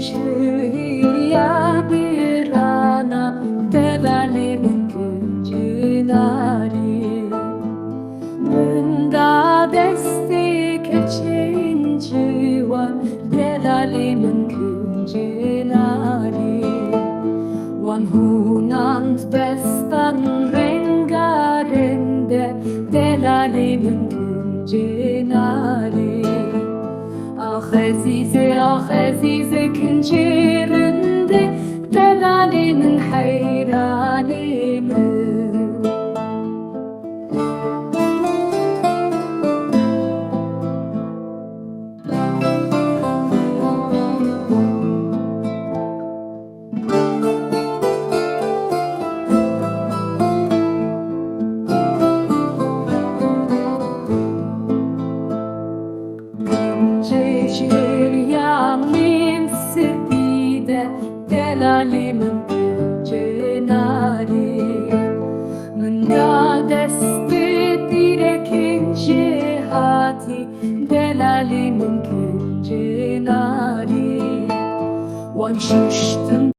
Şehriya bir ana devali mümkün nari Munda desti keçinci var devali mümkün nari Wan hunant bestan rengarende devali mümkün nari Ah Azize kincirinde Delalinin hayranı mı? Delalimin cenari Mında desti direkin cihati Delalimin cenari Wan şuştum